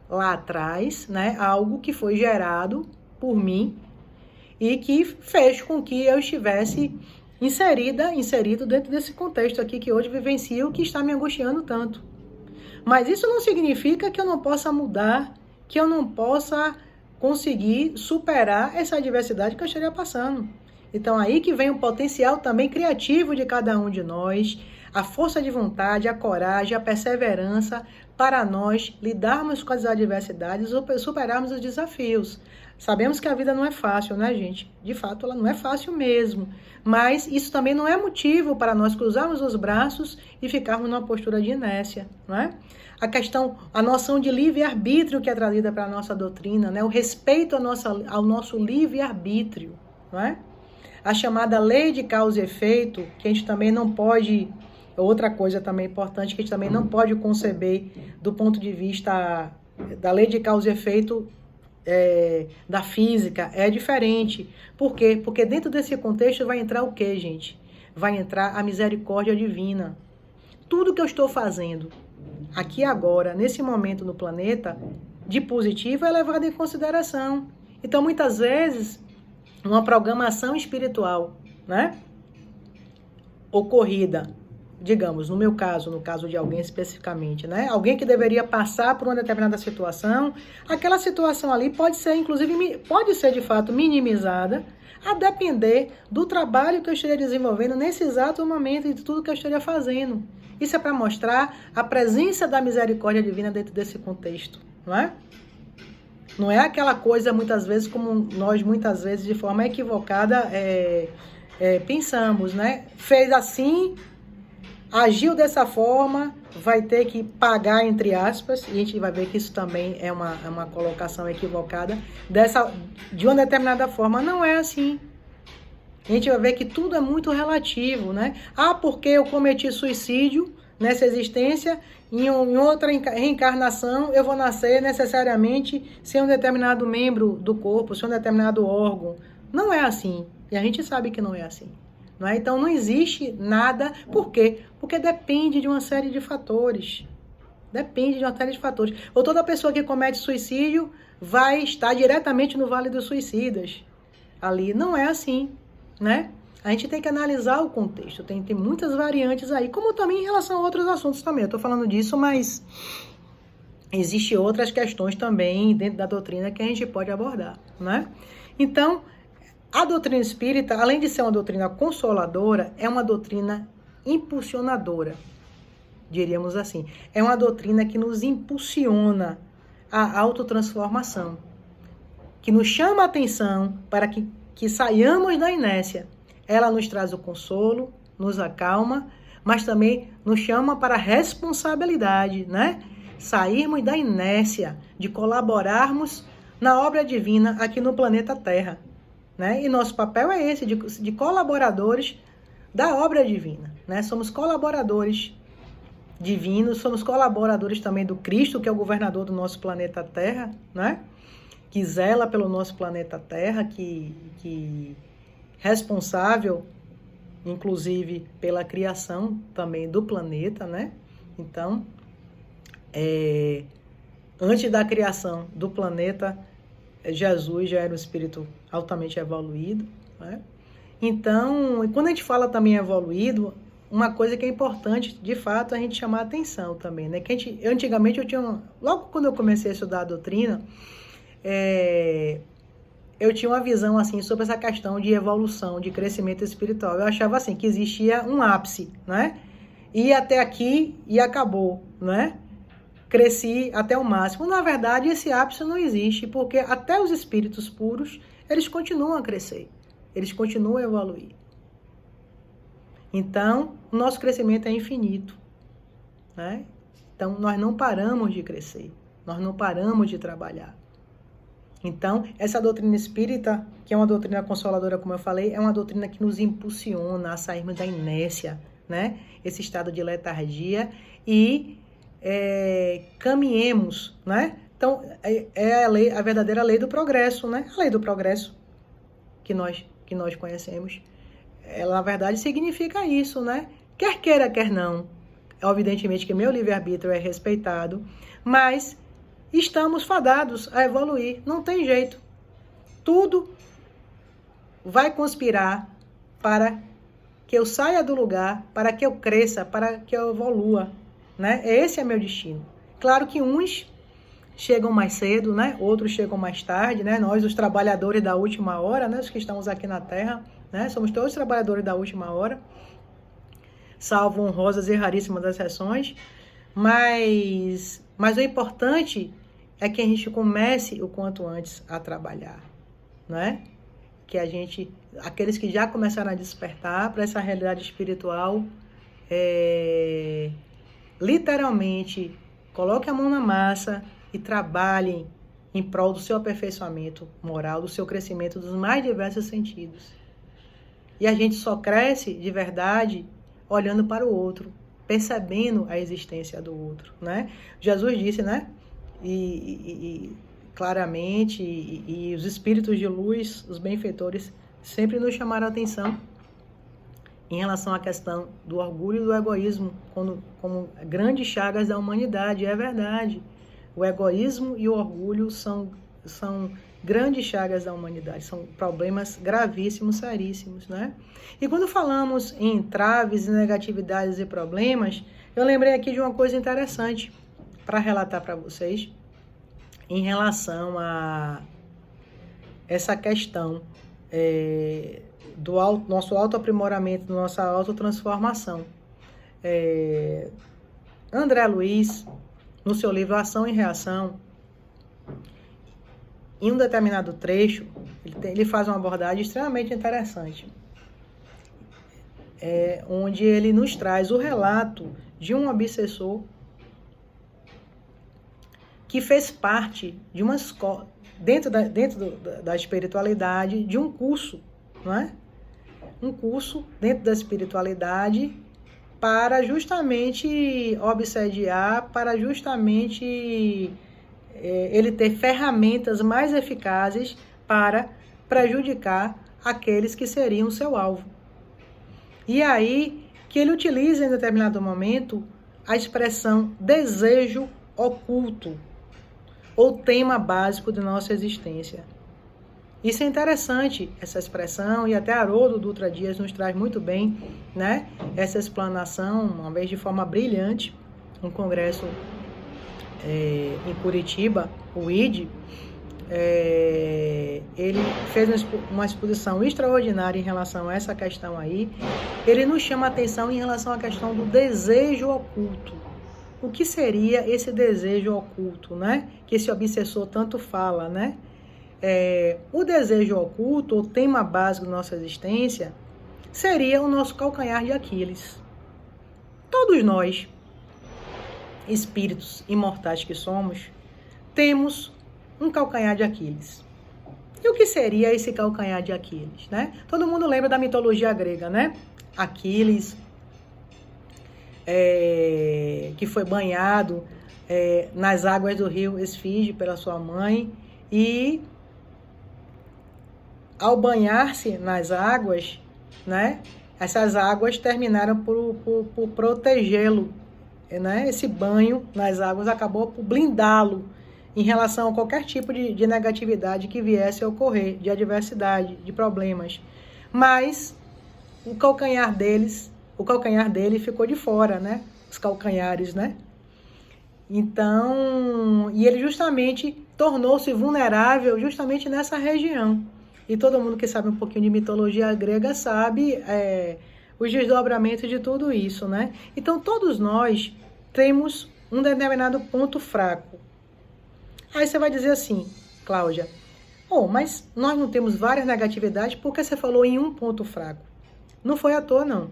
lá atrás, né? Algo que foi gerado por mim e que fez com que eu estivesse inserido dentro desse contexto aqui que hoje vivencio, que está me angustiando tanto. Mas isso não significa que eu não possa mudar, que eu não possa conseguir superar essa adversidade que eu estaria passando. Então, aí que vem o potencial também criativo de cada um de nós, a força de vontade, a coragem, a perseverança para nós lidarmos com as adversidades ou superarmos os desafios. Sabemos que a vida não é fácil, né, gente? De fato, ela não é fácil mesmo. Mas isso também não é motivo para nós cruzarmos os braços e ficarmos numa postura de inércia, não é? A noção de livre-arbítrio que é trazida para a nossa doutrina, né? O respeito ao nosso livre-arbítrio, não é? A chamada lei de causa e efeito, que a gente também não pode, outra coisa também importante, que a gente também não pode conceber do ponto de vista da lei de causa e efeito da física, é diferente. Por quê? Porque dentro desse contexto vai entrar o quê, gente? Vai entrar a misericórdia divina. Tudo que eu estou fazendo aqui agora, nesse momento no planeta, de positivo é levado em consideração. Então, muitas vezes, uma programação espiritual, né, ocorrida, digamos, no meu caso, no caso de alguém especificamente, né, alguém que deveria passar por uma determinada situação, aquela situação ali pode ser, inclusive, pode ser de fato minimizada, a depender do trabalho que eu estaria desenvolvendo nesse exato momento e de tudo que eu estaria fazendo. Isso é para mostrar a presença da misericórdia divina dentro desse contexto, não é? Não é aquela coisa, muitas vezes, como nós, muitas vezes, de forma equivocada, pensamos, né? Fez assim, agiu dessa forma, vai ter que pagar, entre aspas, e a gente vai ver que isso também é uma colocação equivocada, de uma determinada forma. Não é assim. A gente vai ver que tudo é muito relativo, né? Ah, porque eu cometi suicídio nessa existência, em outra reencarnação eu vou nascer necessariamente sem um determinado membro do corpo, sem um determinado órgão. Não é assim. E a gente sabe que não é assim. Não é? Então não existe nada. Por quê? Porque depende de uma série de fatores. Depende de uma série de fatores. Ou toda pessoa que comete suicídio vai estar diretamente no Vale dos Suicidas. Ali não é assim, né? A gente tem que analisar o contexto, tem muitas variantes aí, como também em relação a outros assuntos também. Eu estou falando disso, mas existem outras questões também dentro da doutrina que a gente pode abordar, né? Então, a doutrina espírita, além de ser uma doutrina consoladora, é uma doutrina impulsionadora, diríamos assim. É uma doutrina que nos impulsiona à autotransformação, que nos chama a atenção para que saiamos da inércia. Ela nos traz o consolo, nos acalma, mas também nos chama para a responsabilidade, né? Sairmos da inércia, de colaborarmos na obra divina aqui no planeta Terra, né? E nosso papel é esse, de colaboradores da obra divina, né? Somos colaboradores divinos, somos colaboradores também do Cristo, que é o governador do nosso planeta Terra, né? Que zela pelo nosso planeta Terra, que responsável, inclusive, pela criação também do planeta, né? Então, Antes da criação do planeta, Jesus já era um espírito altamente evoluído, né? Então, quando a gente fala também evoluído, uma coisa que é importante, de fato, a gente chamar a atenção também, né? Antigamente logo quando eu comecei a estudar a doutrina, eu tinha uma visão assim sobre essa questão de evolução, de crescimento espiritual. Eu achava assim que existia um ápice, né? Ia até aqui e acabou, né? Cresci até o máximo. Na verdade, esse ápice não existe, porque até os espíritos puros, eles continuam a crescer, eles continuam a evoluir. Então, o nosso crescimento é infinito, né? Então, nós não paramos de crescer, nós não paramos de trabalhar. Então, essa doutrina espírita, que é uma doutrina consoladora, como eu falei, é uma doutrina que nos impulsiona a sairmos da inércia, né? Esse estado de letargia e caminhemos, né? Então, é a verdadeira lei do progresso, né? A lei do progresso que nós conhecemos. Ela, na verdade, significa isso, né? Quer queira, quer não. Evidentemente que meu livre-arbítrio é respeitado, mas estamos fadados a evoluir. Não tem jeito. Tudo vai conspirar para que eu saia do lugar, para que eu cresça, para que eu evolua, né? Esse é meu destino. Claro que uns chegam mais cedo, né? Outros chegam mais tarde, né? Nós, os trabalhadores da última hora, né? Os que estamos aqui na Terra, né? Somos todos trabalhadores da última hora, salvo honrosas e raríssimas exceções, mas o importante é que a gente comece o quanto antes a trabalhar, né? Que aqueles que já começaram a despertar para essa realidade espiritual, literalmente, coloquem a mão na massa e trabalhem em prol do seu aperfeiçoamento moral, do seu crescimento dos mais diversos sentidos. E a gente só cresce de verdade olhando para o outro, percebendo a existência do outro, né? Jesus disse, né? E claramente, e os espíritos de luz, os benfeitores, sempre nos chamaram a atenção em relação à questão do orgulho e do egoísmo como grandes chagas da humanidade. É verdade. O egoísmo e o orgulho são grandes chagas da humanidade, são problemas gravíssimos, seríssimos, né? E quando falamos em entraves, negatividades e problemas, eu lembrei aqui de uma coisa interessante para relatar para vocês em relação a essa questão do nosso autoaprimoramento, nossa autotransformação. André Luiz, no seu livro Ação e Reação, em um determinado trecho, ele faz uma abordagem extremamente interessante, onde ele nos traz o relato de um obsessor que fez parte de uma escola, dentro da espiritualidade, de um curso, não é? Um curso dentro da espiritualidade para justamente obsediar, para justamente ele ter ferramentas mais eficazes para prejudicar aqueles que seriam o seu alvo. E aí que ele utiliza em determinado momento a expressão desejo oculto, ou tema básico de nossa existência. Isso é interessante, essa expressão, e até Haroldo Dutra Dias nos traz muito bem, né, essa explanação, uma vez de forma brilhante, um congresso em Curitiba, o ID, ele fez uma exposição extraordinária em relação a essa questão aí. Ele nos chama a atenção em relação à questão do desejo oculto. O que seria esse desejo oculto, né? Que esse obsessor tanto fala, né? O desejo oculto, o tema básico da nossa existência, seria o nosso calcanhar de Aquiles. Todos nós, espíritos imortais que somos, temos um calcanhar de Aquiles. E o que seria esse calcanhar de Aquiles, né? Todo mundo lembra da mitologia grega, né? Aquiles, que foi banhado nas águas do rio Esfinge pela sua mãe, e ao banhar-se nas águas, né, essas águas terminaram por protegê-lo, né? Esse banho nas águas acabou por blindá-lo em relação a qualquer tipo de negatividade que viesse a ocorrer, de adversidade, de problemas. Mas o calcanhar dele ficou de fora, né? Os calcanhares, né? Então, e ele justamente tornou-se vulnerável justamente nessa região. E todo mundo que sabe um pouquinho de mitologia grega sabe os desdobramentos de tudo isso, né? Então, todos nós temos um determinado ponto fraco. Aí você vai dizer assim, Cláudia, mas nós não temos várias negatividades, por que você falou em um ponto fraco? Não foi à toa, não.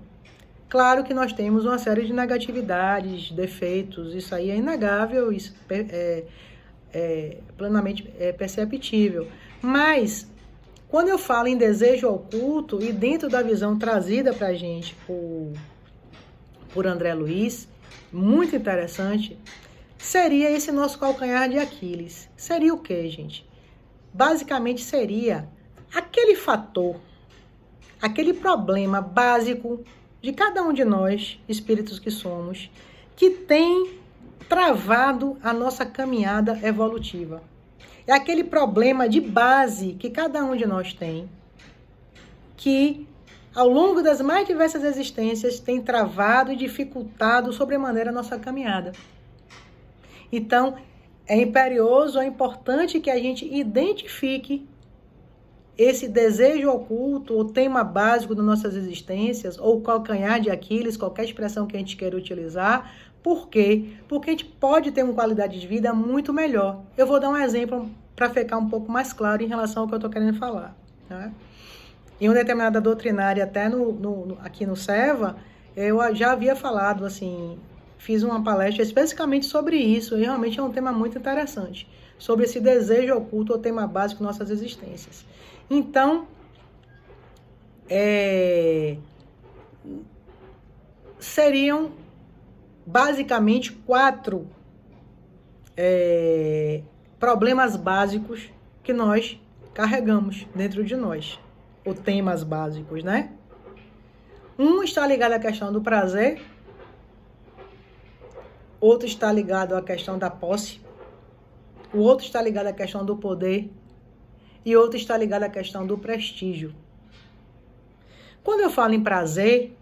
Claro que nós temos uma série de negatividades, defeitos, isso aí é inegável, isso é plenamente perceptível. Mas, quando eu falo em desejo oculto, e dentro da visão trazida para a gente por André Luiz, muito interessante, seria esse nosso calcanhar de Aquiles. Seria o quê, gente? Basicamente seria aquele fator, aquele problema básico de cada um de nós, espíritos que somos, que tem travado a nossa caminhada evolutiva. É aquele problema de base que cada um de nós tem, que ao longo das mais diversas existências tem travado e dificultado sobremaneira a nossa caminhada. Então, é imperioso, é importante que a gente identifique esse desejo oculto, ou tema básico das nossas existências, ou calcanhar de Aquiles, qualquer expressão que a gente queira utilizar. Por quê? Porque a gente pode ter uma qualidade de vida muito melhor. Eu vou dar um exemplo para ficar um pouco mais claro em relação ao que eu estou querendo falar, né? Em uma determinada doutrinária, até aqui no SEVA, eu já havia falado, assim, fiz uma palestra especificamente sobre isso, e realmente é um tema muito interessante, sobre esse desejo oculto, ou tema básico de nossas existências. Então, seriam basicamente 4 problemas básicos que nós carregamos dentro de nós, ou temas básicos, né? Um está ligado à questão do prazer, outro está ligado à questão da posse, o outro está ligado à questão do poder, e outro está ligado à questão do prestígio. Quando eu falo em prazer,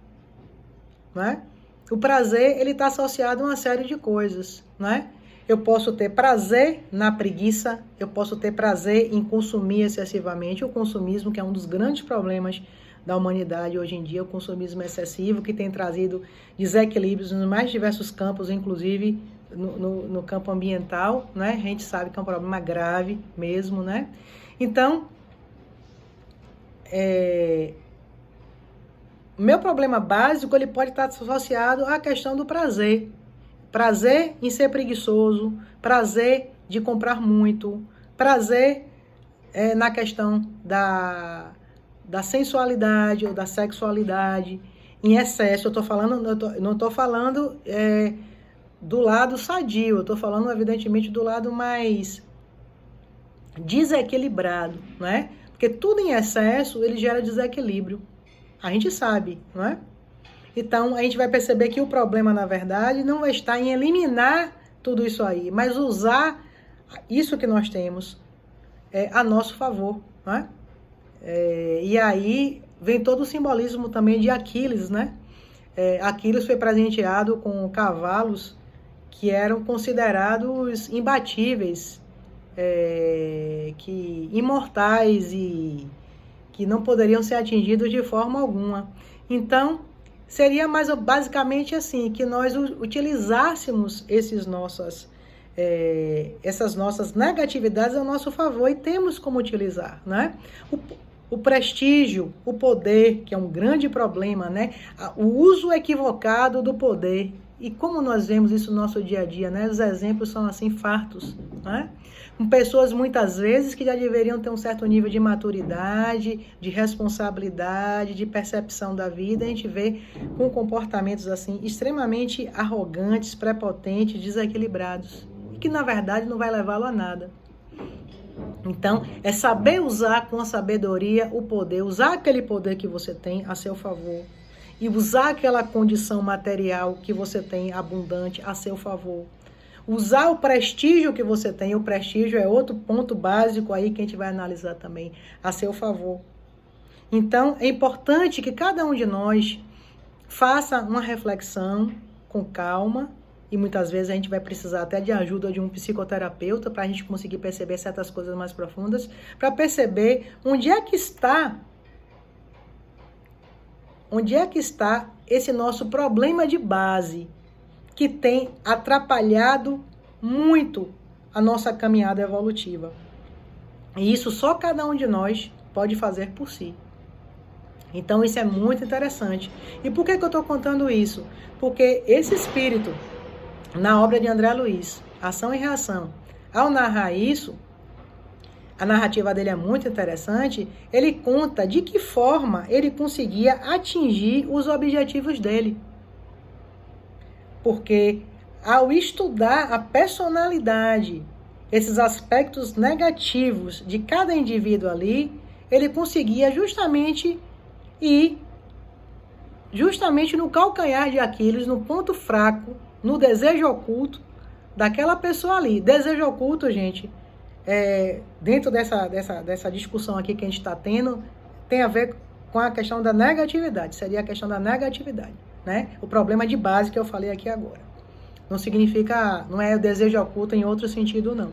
né, o prazer ele está associado a uma série de coisas, né? Eu posso ter prazer na preguiça, eu posso ter prazer em consumir excessivamente, o consumismo, que é um dos grandes problemas da humanidade hoje em dia, o consumismo excessivo, que tem trazido desequilíbrios nos mais diversos campos, inclusive no campo ambiental, né? A gente sabe que é um problema grave mesmo, né? Então, meu problema básico, ele pode estar associado à questão do prazer. Prazer em ser preguiçoso, prazer de comprar muito, prazer na questão da sensualidade ou da sexualidade em excesso. Não estou falando do lado sadio, eu estou falando, evidentemente, do lado mais desequilibrado, né? Porque tudo em excesso, ele gera desequilíbrio. A gente sabe, não é? Então, a gente vai perceber que o problema, na verdade, não vai estar em eliminar tudo isso aí, mas usar isso que nós temos a nosso favor, não é? E aí vem todo o simbolismo também de Aquiles, né? Aquiles foi presenteado com cavalos que eram considerados imbatíveis, que imortais e que não poderiam ser atingidos de forma alguma. Então, seria mais basicamente assim, que nós utilizássemos essas nossas negatividades ao nosso favor, e temos como utilizar, né? O prestígio, o poder, que é um grande problema, né? O uso equivocado do poder. E como nós vemos isso no nosso dia a dia, né? Os exemplos são assim fartos, né? Com pessoas muitas vezes que já deveriam ter um certo nível de maturidade, de responsabilidade, de percepção da vida, a gente vê com comportamentos assim extremamente arrogantes, prepotentes, desequilibrados, e que na verdade não vai levá-lo a nada. Então, é saber usar com a sabedoria o poder, usar aquele poder que você tem a seu favor, e usar aquela condição material que você tem abundante a seu favor. Usar o prestígio que você tem, o prestígio é outro ponto básico aí que a gente vai analisar também a seu favor. Então, é importante que cada um de nós faça uma reflexão com calma, e muitas vezes a gente vai precisar até de ajuda de um psicoterapeuta para a gente conseguir perceber certas coisas mais profundas, para perceber onde é que está esse nosso problema de base que tem atrapalhado muito a nossa caminhada evolutiva. E isso só cada um de nós pode fazer por si. Então isso é muito interessante. E por que eu estou contando isso? Porque esse espírito, na obra de André Luiz, Ação e Reação, ao narrar isso, a narrativa dele é muito interessante, ele conta de que forma ele conseguia atingir os objetivos dele. Porque ao estudar a personalidade, esses aspectos negativos de cada indivíduo ali, ele conseguia justamente ir no calcanhar de Aquiles, no ponto fraco, no desejo oculto daquela pessoa ali. Desejo oculto, gente, dentro dessa discussão aqui que a gente está tendo, tem a ver com a questão da negatividade, seria a questão da negatividade, né? O problema de base que eu falei aqui agora. Não significa, não é o desejo oculto em outro sentido, não.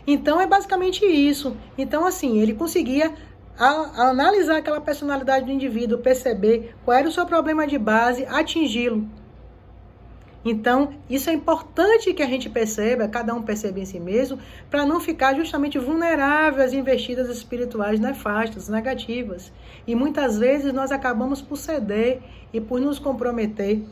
Então, é basicamente isso. Então, assim, ele conseguia analisar aquela personalidade do indivíduo, perceber qual era o seu problema de base, atingi-lo. Então, isso é importante que a gente perceba, cada um perceba em si mesmo, para não ficar justamente vulnerável às investidas espirituais nefastas, negativas. E muitas vezes nós acabamos por ceder e por nos comprometer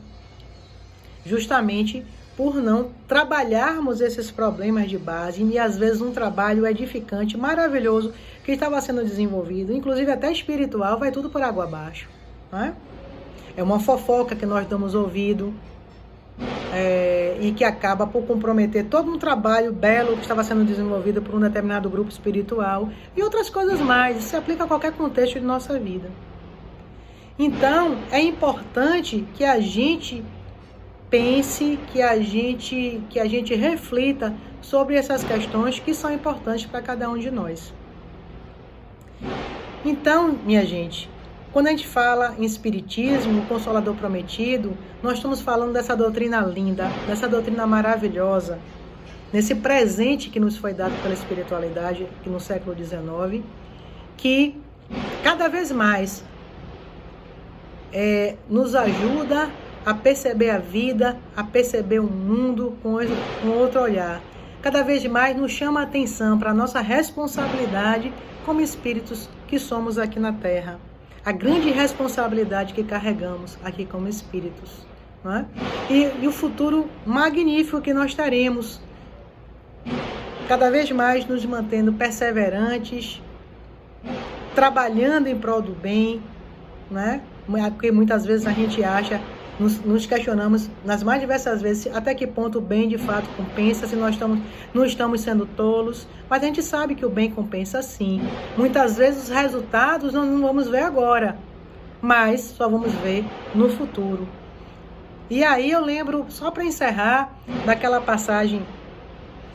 justamente por não trabalharmos esses problemas de base, e às vezes um trabalho edificante, maravilhoso, que estava sendo desenvolvido, inclusive até espiritual, vai tudo por água abaixo. Não é? É uma fofoca que nós damos ouvido, e que acaba por comprometer todo um trabalho belo que estava sendo desenvolvido por um determinado grupo espiritual, e outras coisas mais. Isso se aplica a qualquer contexto de nossa vida. Então, é importante que a gente pense, que a gente reflita sobre essas questões que são importantes para cada um de nós. Então, minha gente, quando a gente fala em Espiritismo, o Consolador Prometido, nós estamos falando dessa doutrina linda, dessa doutrina maravilhosa, nesse presente que nos foi dado pela espiritualidade aqui no século XIX, que cada vez mais nos ajuda a perceber a vida, a perceber o mundo com outro olhar. Cada vez mais nos chama a atenção para a nossa responsabilidade como espíritos que somos aqui na Terra. A grande responsabilidade que carregamos aqui como espíritos. Não é? E o futuro magnífico que nós teremos. Cada vez mais nos mantendo perseverantes, trabalhando em prol do bem, não é? Porque muitas vezes a gente acha, nos questionamos nas mais diversas vezes até que ponto o bem de fato compensa, se nós não estamos sendo tolos, mas a gente sabe que o bem compensa sim. Muitas vezes os resultados nós não vamos ver agora, mas só vamos ver no futuro. E aí eu lembro, só para encerrar, daquela passagem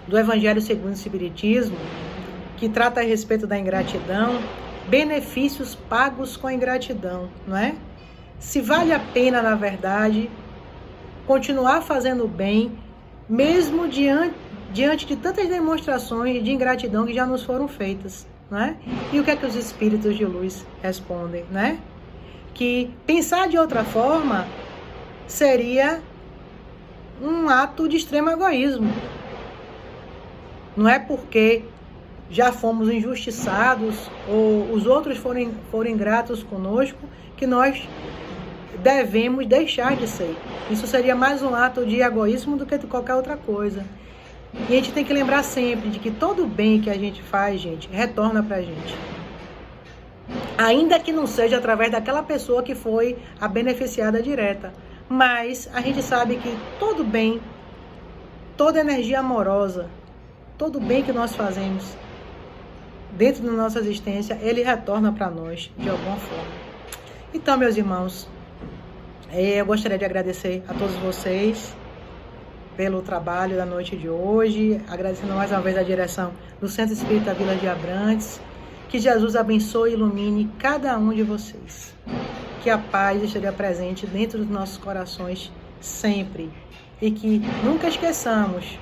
do Evangelho segundo o Espiritismo, que trata a respeito da ingratidão, benefícios pagos com a ingratidão, não é? Se vale a pena, na verdade, continuar fazendo o bem, mesmo diante de tantas demonstrações de ingratidão que já nos foram feitas, não é? E o que é que os espíritos de luz respondem, né? Que pensar de outra forma seria um ato de extremo egoísmo. Não é porque já fomos injustiçados ou os outros foram ingratos conosco que nós devemos deixar de ser. Isso seria mais um ato de egoísmo do que de qualquer outra coisa. E a gente tem que lembrar sempre de que todo bem que a gente faz, gente, retorna pra gente. Ainda que não seja através daquela pessoa que foi a beneficiada direta. Mas a gente sabe que todo bem, toda energia amorosa, todo bem que nós fazemos dentro da nossa existência, ele retorna para nós de alguma forma. Então, meus irmãos, eu gostaria de agradecer a todos vocês pelo trabalho da noite de hoje, agradecendo mais uma vez a direção do Centro Espírita Vila de Abrantes. Que Jesus abençoe e ilumine cada um de vocês. Que a paz esteja presente dentro dos nossos corações sempre. E que nunca esqueçamos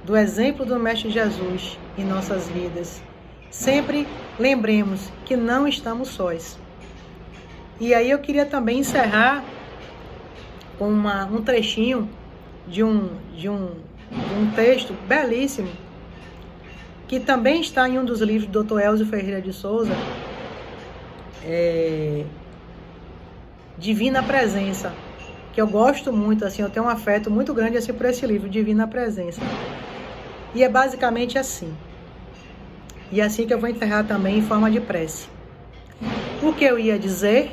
do exemplo do Mestre Jesus em nossas vidas. Sempre lembremos que não estamos sós. E aí eu queria também encerrar com um trechinho de um texto belíssimo, que também está em um dos livros do Dr. Elzio Ferreira de Souza, Divina Presença, que eu gosto muito, assim, eu tenho um afeto muito grande assim, por esse livro, Divina Presença. E é basicamente assim. E é assim que eu vou encerrar também em forma de prece. O que eu ia dizer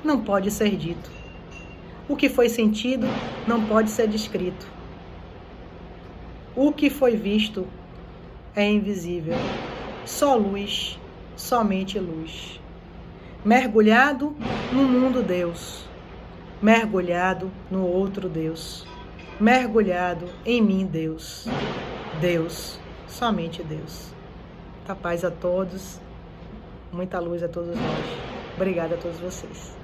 não pode ser dito. O que foi sentido não pode ser descrito. O que foi visto é invisível. Só luz, somente luz. Mergulhado no mundo Deus. Mergulhado no outro Deus. Mergulhado em mim Deus. Deus, somente Deus. Muita paz a todos. Muita luz a todos nós. Obrigada a todos vocês.